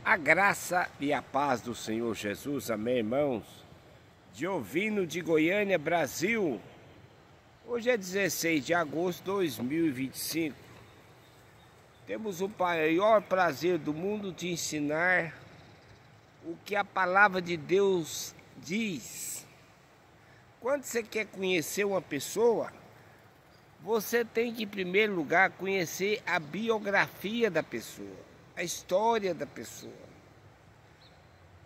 A graça e a paz do Senhor Jesus, amém, irmãos? Diovino de Goiânia, Brasil. Hoje é 16 de agosto de 2025. Temos o maior prazer do mundo de ensinar o que a palavra de Deus diz. Quando você quer conhecer uma pessoa, você tem que, em primeiro lugar, conhecer a biografia da pessoa, a história da pessoa.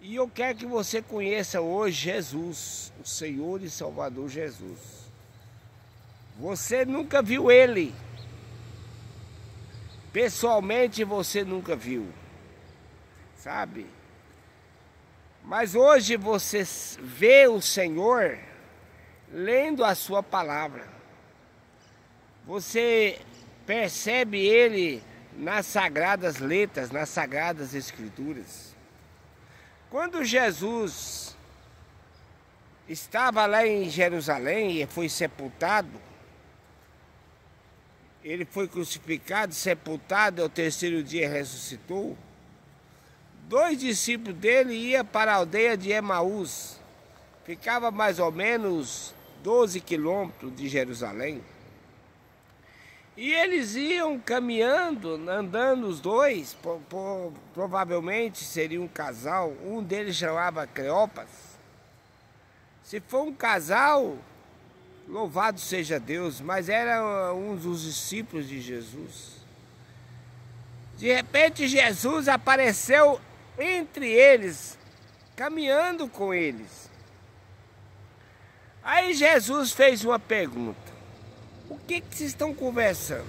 E eu quero que você conheça hoje Jesus, o Senhor e Salvador Jesus. Você nunca viu Ele. Pessoalmente você nunca viu, sabe? Mas hoje você vê o Senhor lendo a sua palavra. Você percebe Ele nas sagradas letras, nas sagradas escrituras. Quando Jesus estava lá em Jerusalém e foi sepultado, ele foi crucificado, sepultado, ao terceiro dia ressuscitou. 2 discípulos dele iam para a aldeia de Emaús, ficava mais ou menos 12 quilômetros de Jerusalém. E eles iam caminhando, andando os dois, provavelmente seria um casal, um deles chamava Cleopas. Se for um casal, louvado seja Deus, mas era um dos discípulos de Jesus. De repente Jesus apareceu entre eles, caminhando com eles. Aí Jesus fez uma pergunta: o que vocês estão conversando?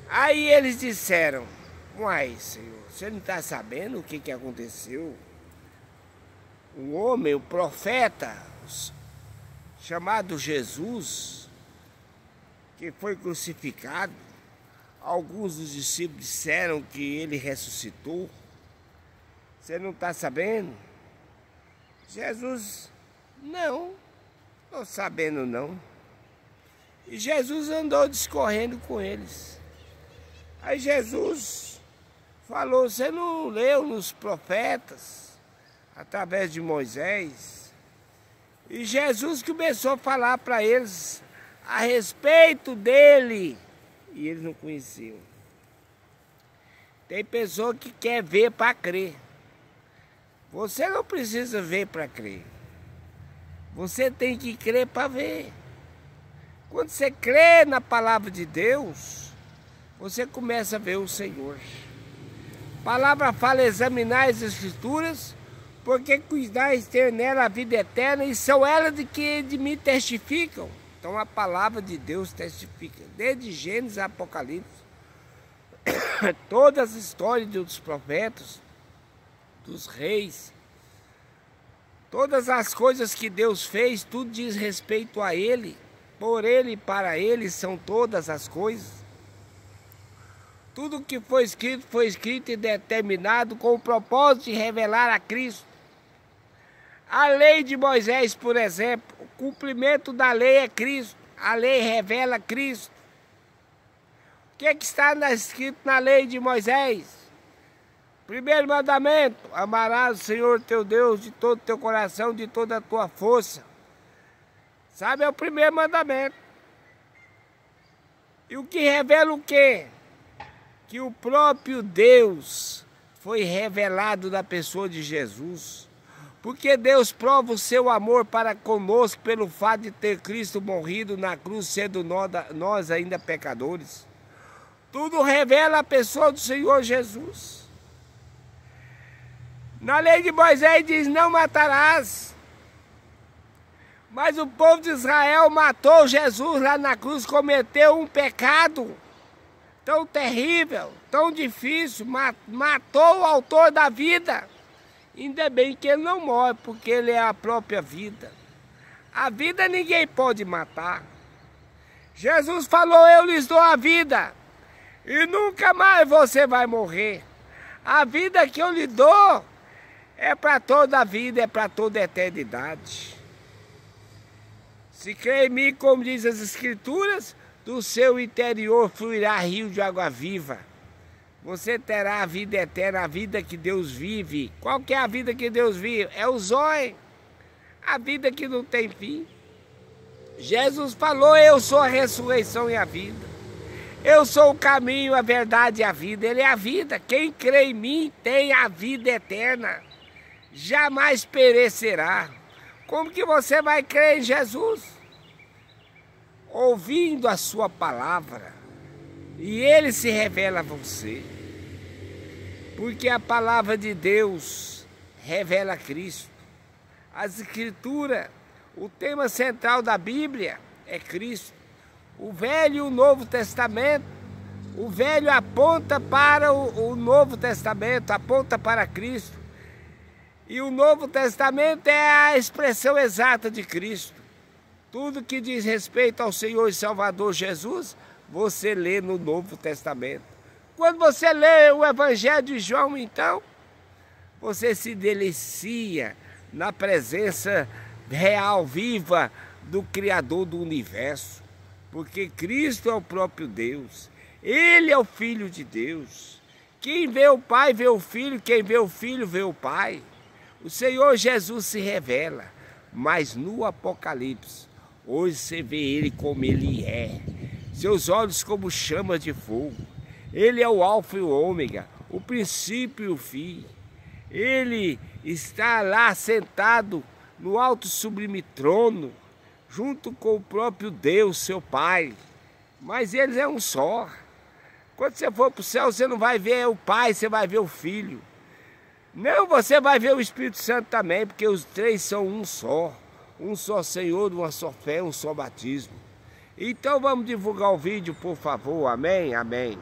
Aí eles disseram: uai, Senhor, você não está sabendo o que aconteceu? Um homem, o profeta, chamado Jesus, que foi crucificado. Alguns dos discípulos disseram que ele ressuscitou. Você não está sabendo? Jesus: não, estou sabendo não. E Jesus andou discorrendo com eles. Aí Jesus falou: você não leu nos profetas, através de Moisés? E Jesus começou a falar para eles a respeito dele. E eles não conheciam. Tem pessoa que quer ver para crer. Você não precisa ver para crer. Você tem que crer para ver. Quando você crê na palavra de Deus, você começa a ver o Senhor. A palavra fala: examinar as escrituras, porque cuidais ter nela a vida eterna, e são elas que de mim testificam. Então a palavra de Deus testifica, desde Gênesis a Apocalipse. Todas as histórias dos profetas, dos reis, todas as coisas que Deus fez, tudo diz respeito a Ele. Por Ele e para Ele são todas as coisas. Tudo que foi escrito e determinado com o propósito de revelar a Cristo. A lei de Moisés, por exemplo, o cumprimento da lei é Cristo. A lei revela Cristo. O que está escrito na lei de Moisés? Primeiro mandamento: amarás o Senhor teu Deus de todo o teu coração, de toda a tua força. Sabe, é o primeiro mandamento. E o que revela o quê? Que o próprio Deus foi revelado na pessoa de Jesus. Porque Deus prova o seu amor para conosco pelo fato de ter Cristo morrido na cruz, sendo nós ainda pecadores. Tudo revela a pessoa do Senhor Jesus. Na lei de Moisés diz: não matarás. Mas o povo de Israel matou Jesus lá na cruz, cometeu um pecado tão terrível, tão difícil, matou o autor da vida. Ainda bem que ele não morre, porque ele é a própria vida. A vida ninguém pode matar. Jesus falou: eu lhes dou a vida, e nunca mais você vai morrer. A vida que eu lhe dou é para toda a vida, é para toda a eternidade. Se crê em mim, como diz as Escrituras, do seu interior fluirá rio de água viva. você terá a vida eterna, a vida que Deus vive. Qual que é a vida que Deus vive? É o zóio, a vida que não tem fim. Jesus falou, eu sou a ressurreição e a vida. Eu sou o caminho, a verdade e a vida. Ele é a vida. Quem crê em mim tem a vida eterna. Jamais perecerá. Como que você vai crer em Jesus? Ouvindo a sua palavra. E ele se revela a você. Porque a palavra de Deus revela Cristo. As Escrituras, o tema central da Bíblia é Cristo. O Velho e o Novo Testamento, o Velho aponta para o Novo Testamento, aponta para Cristo. E o Novo Testamento é a expressão exata de Cristo. Tudo que diz respeito ao Senhor e Salvador Jesus, você lê no Novo Testamento. Quando você lê o Evangelho de João, então, você se delicia na presença real, viva do Criador do Universo. Porque Cristo é o próprio Deus. Ele é o Filho de Deus. Quem vê o Pai vê o Filho, quem vê o Filho vê o Pai. O Senhor Jesus se revela, mas no Apocalipse, hoje você vê Ele como Ele é. Seus olhos como chama de fogo. Ele é o Alfa e o Ômega, o princípio e o fim. Ele está lá sentado no alto sublime trono, junto com o próprio Deus, seu Pai. Mas eles é um só. Quando você for para o céu, você não vai ver o Pai, você vai ver o Filho. Não, você vai ver o Espírito Santo também, porque os três são um só. Um só Senhor, uma só fé, um só batismo. Então vamos divulgar o vídeo, por favor. Amém? Amém.